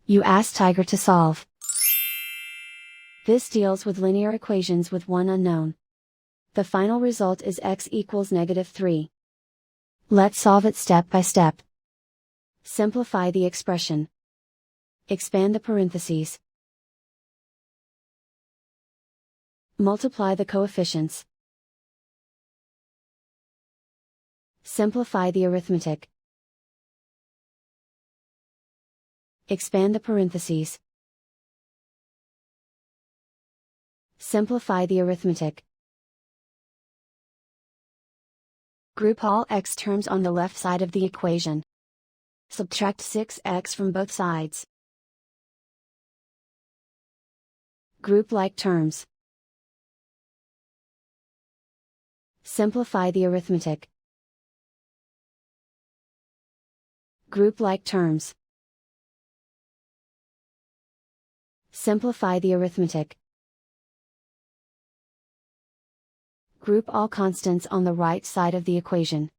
You ask Tiger to solve. This deals with linear equations with one unknown. The final result is x equals -3. Let's solve it step by step. Simplify the expression. Expand the parentheses. Multiply the coefficients. Simplify the arithmetic. Expand the parentheses. Simplify the arithmetic. Group all x terms on the left side of the equation. Subtract 6x from both sides. Group like terms. Simplify the arithmetic. Group like terms. Simplify the arithmetic. Group all constants on the right side of the equation.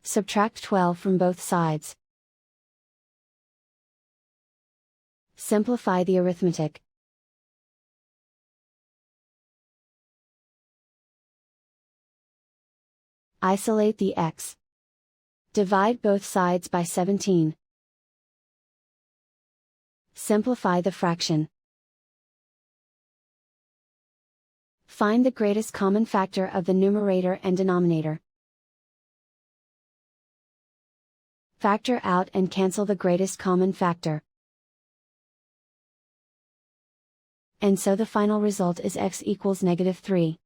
Subtract 12 from both sides. Simplify the arithmetic. Isolate the x. Divide both sides by 17. Simplify the fraction. Find the greatest common factor of the numerator and denominator. Factor out and cancel the greatest common factor. And so the final result is x equals -3.